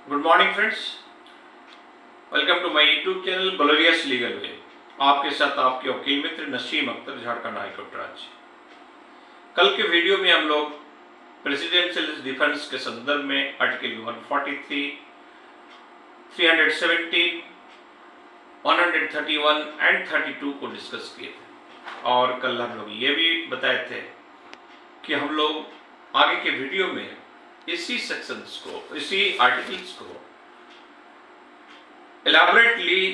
Good morning friends, welcome to my YouTube channel glorious legal way. आपके साथ आपके वकील मित्र नसीम अख्तर, झारखंड हाईकोर्ट राज्य। कल के वीडियो में हम लोग प्रेसिडेंशियल डिफेंस के संदर्भ में आर्टिकल 143, 317, 131 एंड 32 को डिस्कस किए थे और कल हम लोग ये भी बताए थे कि हम लोग आगे के वीडियो में इसी सेक्शंस को, इसी आर्टिकल्स को एलाबोरेटली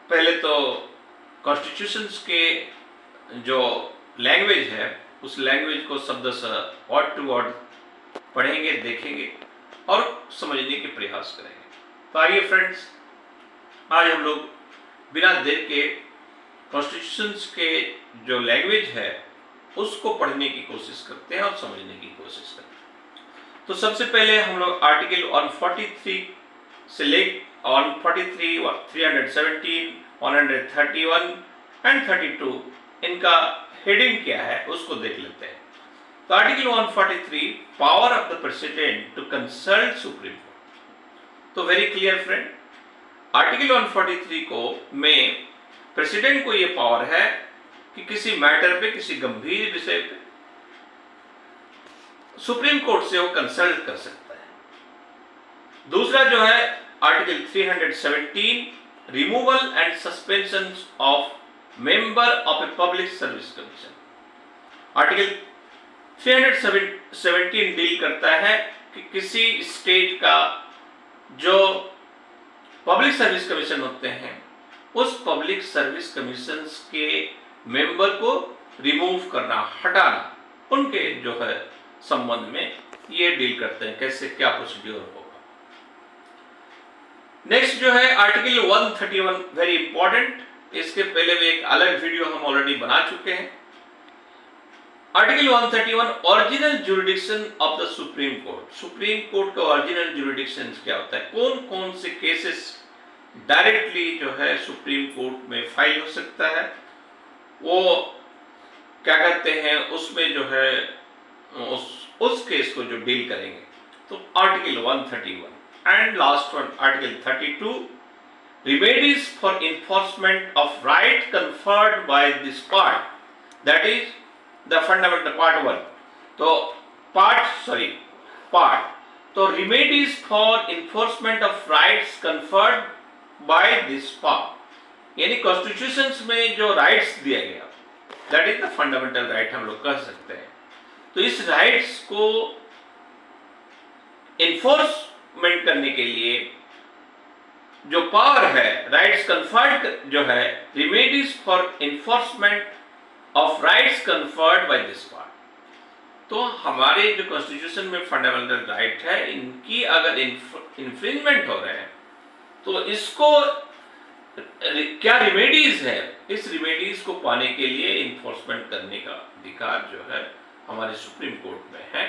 पहले तो कॉन्स्टिट्यूशंस के जो लैंग्वेज है उस लैंग्वेज को शब्द से वर्ड टू वर्ड पढ़ेंगे, देखेंगे और समझने के प्रयास करेंगे। तो आइए फ्रेंड्स, आज हम लोग बिना देर के कॉन्स्टिट्यूशंस के जो लैंग्वेज है उसको पढ़ने की कोशिश करते हैं और समझने की कोशिश करते हैं। तो सबसे पहले हम लोग आर्टिकल 143 से लेकर 143, 317, 131 एंड 32 इनका हेडिंग क्या है उसको देख लेते हैं। तो article 143, power of the president to consult supreme court. तो वेरी क्लियर फ्रेंड, आर्टिकल 143 को में प्रेसिडेंट को यह पावर है कि किसी मैटर पे, किसी गंभीर विषय पे सुप्रीम कोर्ट से वो कंसल्ट कर सकता है। दूसरा जो है article 317, removal and suspension of member of a public service commission. Article 317 deal करता है कि किसी स्टेट का जो पब्लिक सर्विस कमीशन होते हैं उस पब्लिक सर्विस कमीशन के मेंबर को रिमूव करना, हटाना, उनके जो है संबंध में ये डील करते हैं, कैसे क्या प्रोसीड्यूर होगा। नेक्स्ट जो है आर्टिकल 131, वेरी इंपॉर्टेंट। इसके पहले भी एक अलग वीडियो हम ऑलरेडी बना चुके हैं। Article 131, original jurisdiction of the supreme court. Supreme court का ओरिजिनल जुरिडिक्शन क्या होता है, कौन कौन से केसेस डायरेक्टली जो है सुप्रीम कोर्ट में फाइल हो सकता है, वो क्या कहते हैं, उसमें जो है उस केस को जो डील करेंगे। तो article 131 and last one article 32, remedies for enforcement of right conferred by this part, that is the fundamental part 1। तो पार्ट तो remedies for enforcement of rights conferred by this part, यानी constitutions में जो rights दिया गया, that is the fundamental right हम लोग कह सकते हैं। तो इस राइट्स को इन्फोर्समेंट करने के लिए जो पावर है, राइट्स कन्फर्ड जो है, remedies for enforcement of rights conferred by this part. तो हमारे जो कॉन्स्टिट्यूशन में फंडामेंटल राइट है, इनकी अगर इन्फ्रिंजमेंट हो रहे हैं तो इसको क्या रेमेडीज है, इस रेमेडीज को पाने के लिए इन्फोर्समेंट करने का अधिकार जो है हमारे सुप्रीम कोर्ट में है,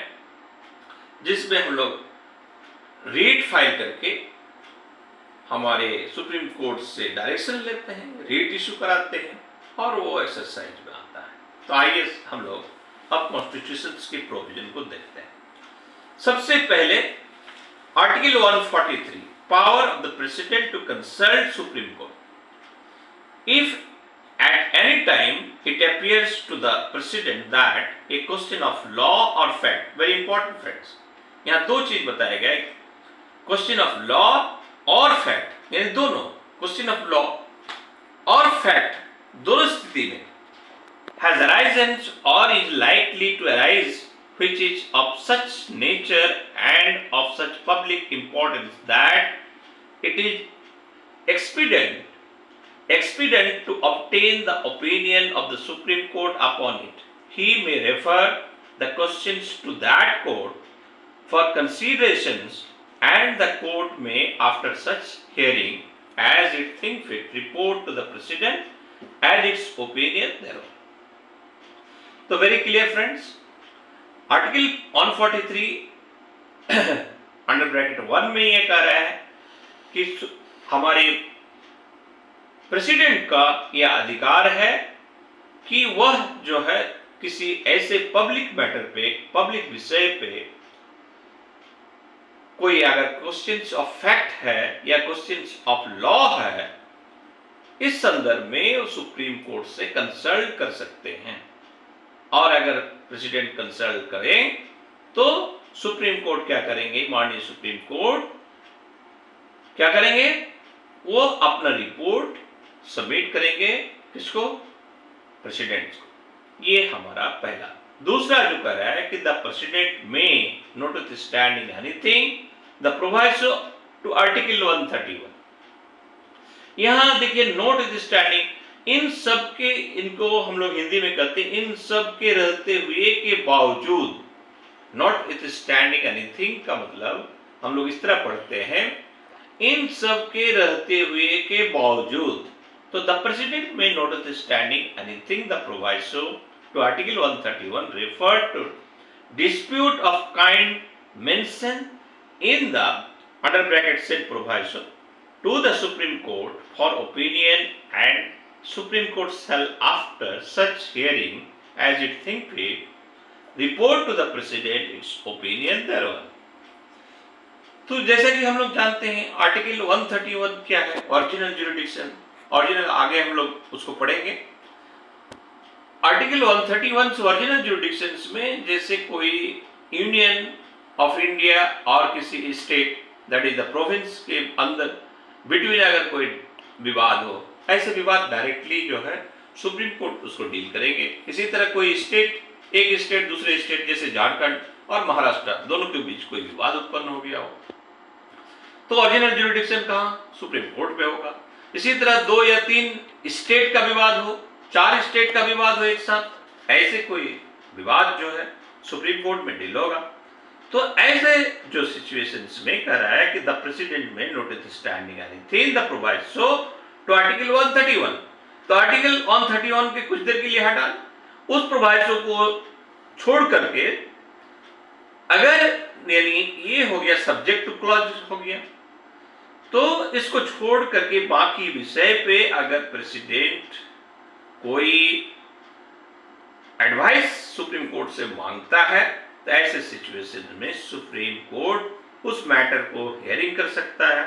जिसमें हम लोग रीट फाइल करके हमारे सुप्रीम कोर्ट से डायरेक्शन लेते हैं, रीट इशू कराते हैं और वो एक्सरसाइज में आता है। तो आइए हम लोग अब कॉन्स्टिट्यूशन के प्रोविजन को देखते हैं। सबसे पहले article 143, power of the president to consult supreme court if at any time it appears to the president that a question of law or fact, very important friends, यहाँ दो चीज बताया गया है, क्वेश्चन ऑफ लॉ और fact, यानी दोनों, question of law और फैक्ट दोनों स्थिति में has arisen or is likely to arise which is of such nature and of such public importance that it is expedient to obtain the opinion of the Supreme Court upon it. He may refer the questions to that court for considerations, and the court may, after such hearing as it think fit, report to the President as its opinion thereof. So very clear friends, Article 143 under bracket 1 में यह कह रहा है कि हमारे president का यह अधिकार है कि वह जो है किसी ऐसे पब्लिक मैटर पे, पब्लिक विषय पे कोई अगर क्वेश्चंस ऑफ फैक्ट है या क्वेश्चंस ऑफ लॉ है, इस संदर्भ में वो सुप्रीम कोर्ट से कंसल्ट कर सकते हैं। और अगर प्रेसिडेंट कंसल्ट करें तो सुप्रीम कोर्ट क्या करेंगे, माननीय सुप्रीम कोर्ट क्या करेंगे, वो अपना रिपोर्ट सबमिट करेंगे, किसको, प्रेसिडेंट को। ये हमारा पहला। दूसरा जो कह रहा है कि the president may notwithstanding anything the proviso to article 131। यहां देखिए नोट स्टैंडिंग, इन सब के, इनको हम लोग हिंदी में कहते हैं इन सब के रहते हुए के बावजूद, नॉट इट स्टैंडिंग एनीथिंग का मतलब हम लोग इस तरह पढ़ते हैं, इन सब के रहते हुए के बावजूद। तो the president may notwithstanding anything the proviso to article 131 refer to dispute of kind mentioned in the under bracket said proviso to the Supreme Court for opinion, and Supreme Court shall after such hearing as it think fit report to the President its opinion thereon। तो जैसा कि हम लोग जानते हैं article 131 क्या है, original jurisdiction. Original आगे हम लोग उसको पढ़ेंगे। आर्टिकल 131 ओरिजिनल ज्यूरिडिक्शंस में जैसे कोई यूनियन ऑफ इंडिया और किसी state that is the province के अंदर बिटवीन अगर कोई विवाद हो, ऐसे विवाद डायरेक्टली जो है सुप्रीम कोर्ट उसको डील करेंगे। इसी तरह कोई स्टेट, एक स्टेट दूसरे स्टेट जैसे झारखंड और महाराष्ट्र दोनों के बीच कोई विवाद उत्पन्न हो गया हो तो ओरिजिनल ज्यूरिडिक्शन कहाँ, सुप्रीम कोर्ट पे होगा। इसी तरह 2 या 3 स्टेट का विवाद हो, 4 स्टेट का विवाद हो एक साथ, ऐसे कोई विवाद जो है सुप्रीम कोर्ट में डील होगा। तो ऐसे जो सिचुएशंस में कह रहा है कि the president may notwithstanding anything the proviso to article 131। तो आर्टिकल 131 के कुछ देर के लिए हटा, उस प्रोवाइसो को छोड़ करके अगर यानी ये हो गया सब्जेक्ट क्लॉज हो गया, तो इसको छोड़ करके बाकी विषय पे अगर प्रेसिडेंट कोई एडवाइस सुप्रीम कोर्ट से मांगता है तो ऐसे सिचुएशन में सुप्रीम कोर्ट उस मैटर को हियरिंग कर सकता है,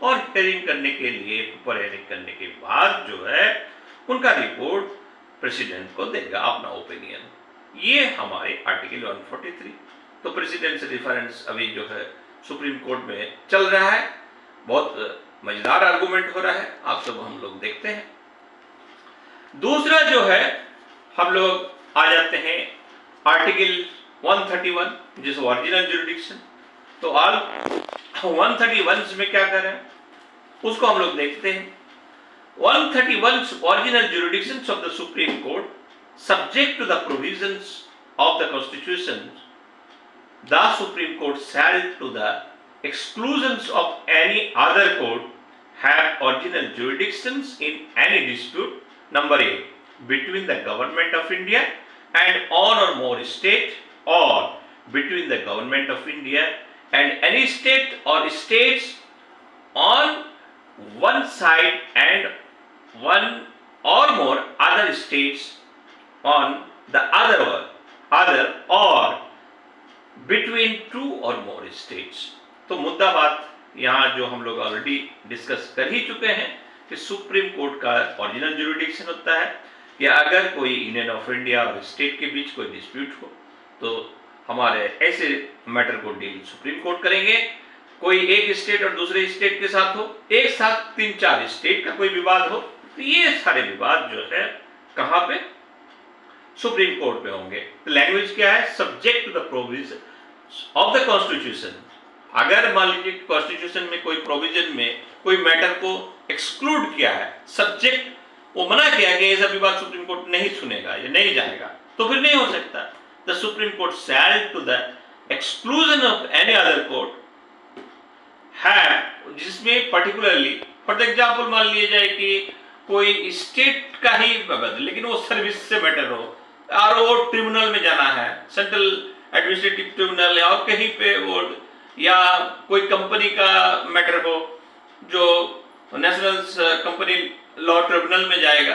और हियरिंग करने के लिए, ऊपर हियरिंग करने के बाद जो है उनका रिपोर्ट प्रेसिडेंट को देगा, अपना ओपिनियन। ये हमारे आर्टिकल 143। तो प्रेसिडेंट से डिफरेंस अभी जो है सुप्रीम कोर्ट में चल रहा है, बहुत मजेदार आर्गुमेंट हो रहा है, आप सब हम लोग देखते हैं। दूसरा जो है हम लोग आ जाते हैं आर्टिकल 131 जिस ओरिजिनल ज्यूरिडिक्शन। तो ऑल 131 में क्या कर रहे हैं उसको हम लोग देखते हैं। 131 original jurisdictions of the supreme Court subject to the provisions of the constitution the Supreme Court shall to the exclusions of any other court have original jurisdictions in any dispute, number 8, between the government of India and one or more state, or between the government of India and any state or states on one side and one or more other states on the other or between 2 और more states. तो मुद्दा बात यहाँ जो हम लोग already discuss कर ही चुके हैं कि सुप्रीम कोर्ट का ओरिजिनल ज्यूरिडिक्शन होता है कि अगर कोई यूनियन ऑफ इंडिया और स्टेट के बीच कोई डिस्प्यूट हो तो हमारे ऐसे मैटर को डील सुप्रीम कोर्ट करेंगे। कोई एक स्टेट और दूसरे स्टेट के साथ हो, एक साथ 3-4 स्टेट का कोई विवाद हो, तो ये सारे विवाद जो है कहाँ पे, सुप्रीम कोर्ट पे होंगे। तो लैंग्वेज क्या है, subject to the provision of the constitution. अगर मान लीजिए कॉन्स्टिट्यूशन में कोई प्रोविजन में कोई मैटर को एक्सक्लूड किया है, सब्जेक्ट वो मना किया कि ऐसा विवाद सुप्रीम कोर्ट नहीं सुनेगा या नहीं जाएगा, तो फिर नहीं हो सकता। The supreme court shall to the exclusion of any other court है, जिसमें पर्टिकुलरली फॉर एग्जाम्पल मान लिया जाए कि कोई स्टेट का ही विवाद लेकिन वो सर्विस से मैटर हो और वो ट्रिब्यूनल में जाना है, सेंट्रल एडमिनिस्ट्रेटिव ट्रिब्यूनल या और कहीं पे वो, या कोई कंपनी का मैटर हो जो नेशनल कंपनी लॉ ट्रिब्यूनल में जाएगा,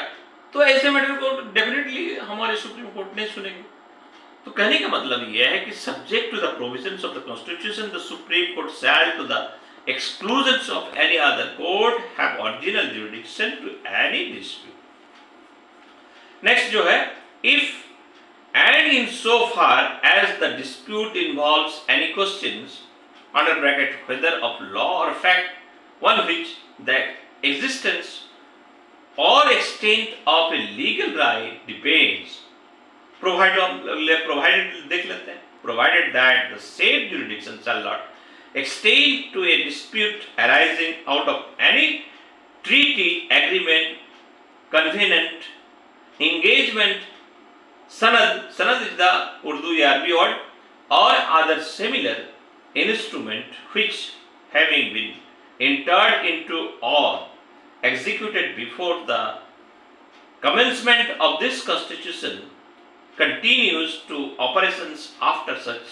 तो ऐसे मैटर को डेफिनेटली हमारे सुप्रीम कोर्ट नहीं सुनेंगे। तो कहने का मतलब यह है कि subject to the provisions of the constitution the supreme court shall to the exclusions of any other court have original jurisdiction to any dispute. Next जो है, if and in so far as the dispute involves any questions under bracket whether of law or fact, one which the existence or extent of a legal right depends, provided देख लेते हैं, provided that the said jurisdiction shall not extend to a dispute arising out of any treaty, agreement, covenant, engagement, sanad is the Urdu या Arabic word, or other similar instrument which having been entered into or executed before the commencement of this constitution continues to operations after such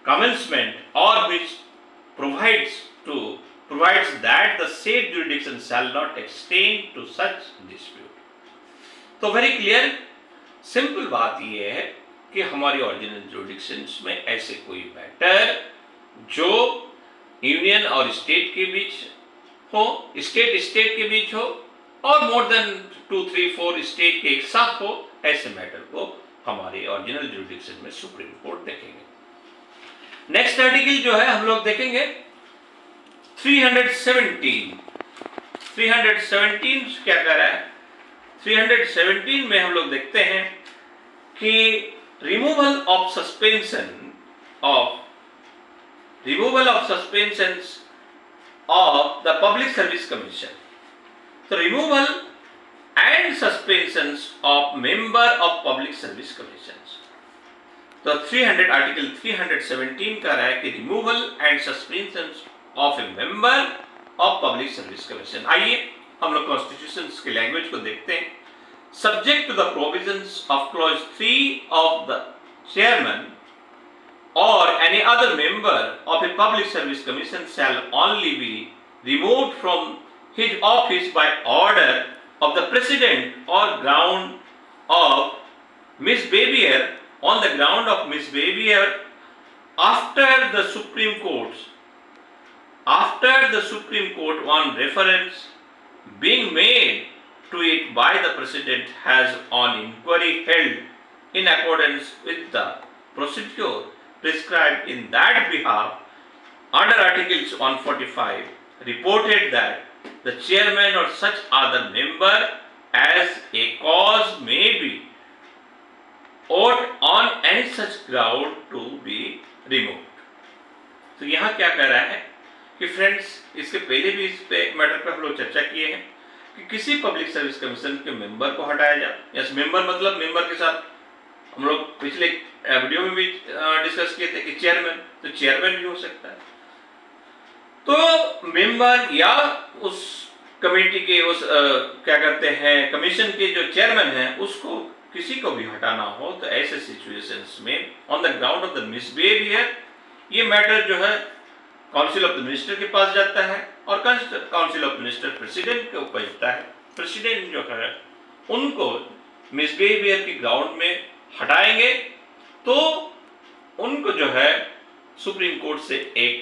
commencement, or which provides that the said jurisdiction shall not extend to such dispute. तो very clear simple बात यह है कि हमारी original jurisdictions में ऐसे कोई matter जो यूनियन और स्टेट के बीच हो, स्टेट के बीच हो, और मोर देन 2, 3, 4 स्टेट के एक साथ हो, ऐसे मैटर को हमारे ओरिजिनल जुरिडिक्शन में सुप्रीम कोर्ट देखेंगे। नेक्स्ट आर्टिकल जो है हम लोग देखेंगे 317 क्या कह रहा है। 317 में हम लोग देखते हैं कि removal of suspension of the public service commission. तो removal and suspensions of member of public service commission. तो आर्टिकल 317 कह रहा है कि removal and suspension of a member of public service commission. आइए हम लोग कॉन्स्टिट्यूशन की लैंग्वेज को देखते हैं। Subject to the provisions of clause 3 of the chairman or any other member of a public service commission shall only be removed from his office by order of the president or ground of misbehavior on the ground of misbehavior after the Supreme Court on reference being made to it by the President has on inquiry held in accordance with the procedure prescribed in that behalf under Articles 145 reported that the chairman or such other member as a cause may be ought on any such ground to be removed। तो यहाँ क्या कह रहा है कि friends, इसके पहले भी इस पे मैटर पे हम लोग चर्चा किए हैं कि किसी पब्लिक सर्विस कमीशन के मेंबर को हटाया जाए। यस, मेंबर मतलब मेंबर के साथ हम लोग पिछले वीडियो में भी डिस्कस किए थे कि चेयरमैन, तो चेयरमैन भी हो सकता है। तो मेंबर या उस कमेटी के उस क्या कहते हैं कमीशन के जो चेयरमैन है उसको किसी को भी हटाना हो तो ऐसे सिचुएशंस में on the ground of the misbehaviour ये मैटर जो है काउंसिल ऑफ द मिनिस्टर के पास जाता है और काउंसिल ऑफ मिनिस्टर प्रेसिडेंट के ऊपर जाता है। प्रेसिडेंट जो है उनको मिसबिहेवियर के ग्राउंड में हटाएंगे तो उनको जो है सुप्रीम कोर्ट से एक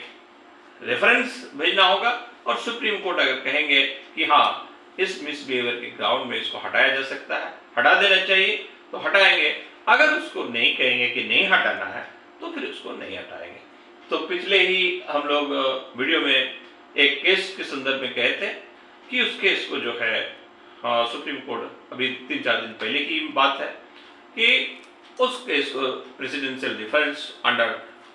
रेफरेंस भेजना होगा और सुप्रीम कोर्ट अगर कहेंगे कि हाँ इस मिसबिहेवियर के ग्राउंड में इसको हटाया जा सकता है, हटा देना चाहिए, तो हटाएंगे। अगर उसको नहीं कहेंगे कि नहीं हटाना है तो फिर उसको नहीं हटाएंगे। तो पिछले ही हम लोग वीडियो में एक केस के संदर्भ में कहे थे कि उस केस को जो है सुप्रीम कोर्ट अभी 3-4 दिन पहले की बात है कि उस केस को presidential difference under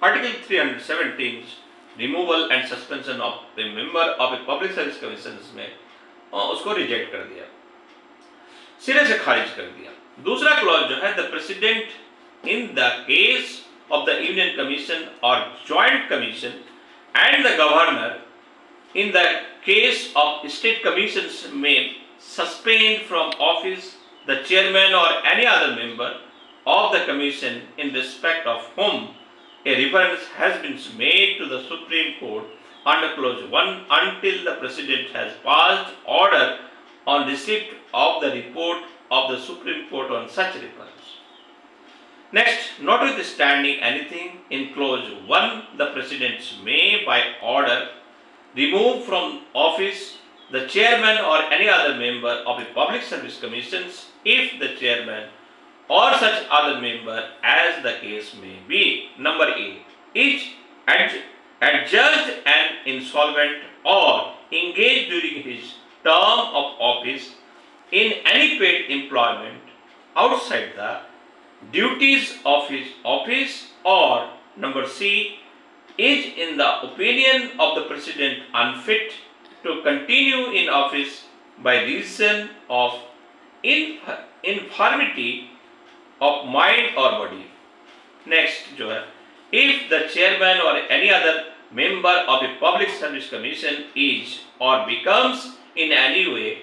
article 317 removal and suspension of a member of a public service commission में उसको रिजेक्ट कर दिया, सिरे से खारिज कर दिया। दूसरा क्लॉज जो है the president in the case of the union commission or joint commission and the governor in the case of state commissions may suspend from office the chairman or any other member of the commission in respect of whom a reference has been made to the Supreme Court under clause 1 until the President has passed order on receipt of the report of the Supreme Court on such reference। Next, notwithstanding anything in clause 1, the President may by order remove from office the chairman or any other member of a public service commissions if the chairman or such other member as the case may be. Number A, is adjudged an insolvent or engaged during his term of office in any paid employment outside the duties of his office, or number C, is in the opinion of the President unfit to continue in office by reason of infirmity of mind or body. Next जो है, if the chairman or any other member of a public service commission is or becomes in any way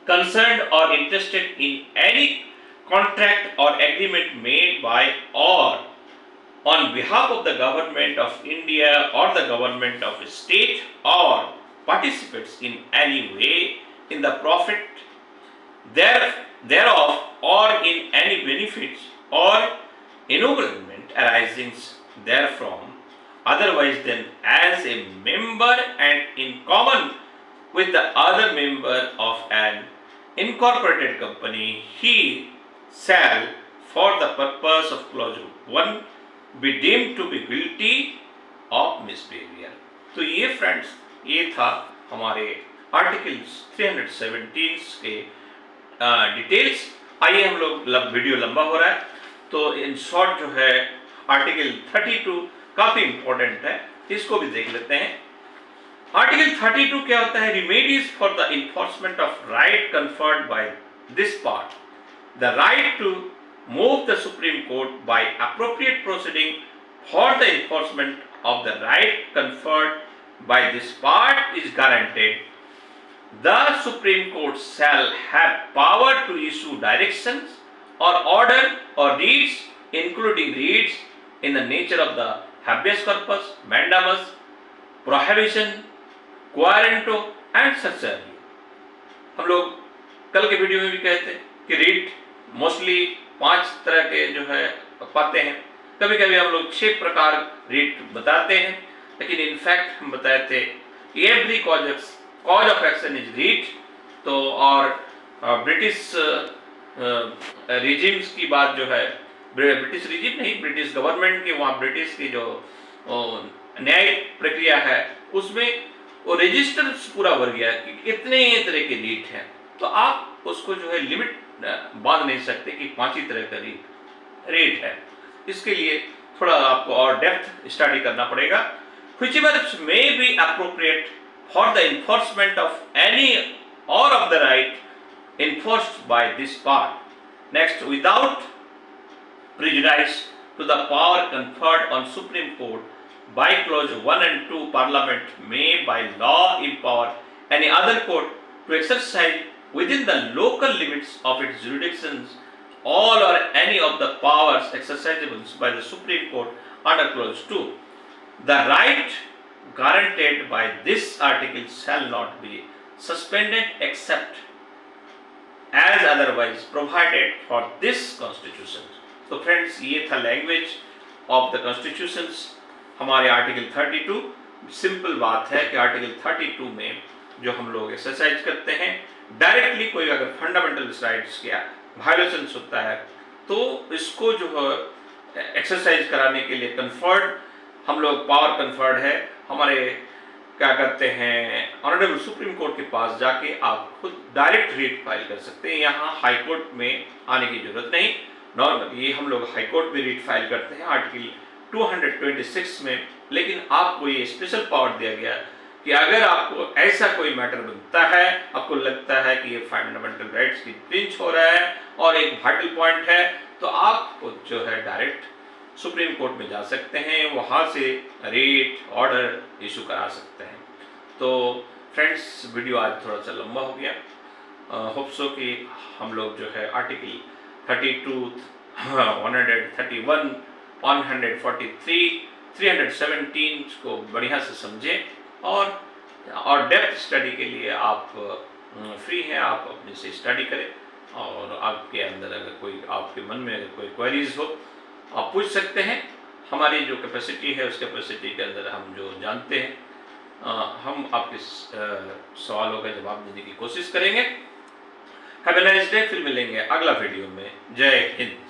concerned or interested in any contract or agreement made by or on behalf of the government of India or the government of a state, or participates in any way in the profit thereof or in any benefits or emolument arising therefrom, otherwise than as a member and in common with the other member of an incorporated company, he shall, for the purpose of clause 1, be deemed to be guilty of misbehavior. तो ये friends, ये था हमारे articles 317 के details. आइए हम लोग video लंबा हो रहा है, तो इन शॉर्ट जो है आर्टिकल 32 काफी इंपॉर्टेंट है, इसको भी देख लेते हैं। आर्टिकल 32 क्या होता है? Remedies for the enforcement of right conferred by this part, the right to move the Supreme Court by appropriate proceeding for the enforcement of the right conferred by this part is guaranteed. The Supreme Court shall have power to issue directions or order or reeds, including reeds in the nature of the habeas corpus, mandamus, prohibition, querento and certiorari. हम लोग कल के video में भी कहते हैं कि read mostly 5 तरह के जो है पाते हैं, कभी कभी हम लोग 6 प्रकार रीट बताते हैं, लेकिन इनफैक्ट हम बताए थे every cause of action is writ. तो और ब्रिटिश रिजिम्स की बात जो है, ब्रिटिश रिजिम नहीं, ब्रिटिश गवर्नमेंट की, वहाँ ब्रिटिश की जो न्यायिक प्रक्रिया है उसमें वो रजिस्टर पूरा भर गया कि कितने तरह के रीट हैं, तो आप उसको जो है लिमिट बांध नहीं सकते कि 5 ही तरह का रेट है। इसके लिए थोड़ा आपको और डेप्थ स्टडी करना पड़ेगा। whichever may be appropriate for the enforcement of any or of the right enforced by this part. Next, without prejudice to the power conferred on Supreme Court by clause 1 and 2, Parliament may by law empower any other court to exercise within the local limits of its jurisdictions all or any of the powers exercisable by the Supreme Court under clause 2. The right guaranteed by this article shall not be suspended except as otherwise provided for this constitution. तो friends, ये था language of the constitutions हमारे article 32। Simple बात है कि article 32 में जो हम लोग एक्सरसाइज करते हैं, डायरेक्टली कोई अगर फंडामेंटल राइट्स का वायलेशन होता है तो इसको जो है एक्सरसाइज कराने के लिए कन्फर्ड हम लोग पावर कन्फर्ड है, हमारे क्या करते हैं ऑनरेबल सुप्रीम कोर्ट के पास जाके आप खुद डायरेक्ट रीट फाइल कर सकते हैं। यहाँ हाई कोर्ट में आने की जरूरत नहीं, नॉर्मल ये हम लोग हाई कोर्ट में रीट फाइल करते हैं आर्टिकल 226 में। लेकिन आपको ये स्पेशल पावर दिया गया कि अगर आपको ऐसा कोई मैटर बनता है, आपको लगता है कि ये फंडामेंटल राइट्स की ब्रीच हो रहा है और एक वाइटल पॉइंट है, तो आप जो है डायरेक्ट सुप्रीम कोर्ट में जा सकते हैं, वहाँ से रेट ऑर्डर इशू करा सकते हैं। तो फ्रेंड्स, वीडियो आज थोड़ा सा लंबा हो गया, होप सो कि हम लोग जो है आर्टिकल 32, 131, 143, 317 को बढ़िया से समझें और डेप्थ स्टडी के लिए आप फ्री हैं, आप अपने से स्टडी करें। और आपके अंदर अगर कोई, आपके मन में अगर कोई क्वेरीज हो, आप पूछ सकते हैं। हमारी जो कैपेसिटी है उस कैपेसिटी के अंदर हम जो जानते हैं हम आपके सवालों का जवाब देने की कोशिश करेंगे। Have a nice day. फिर मिलेंगे अगला वीडियो में। जय हिंद।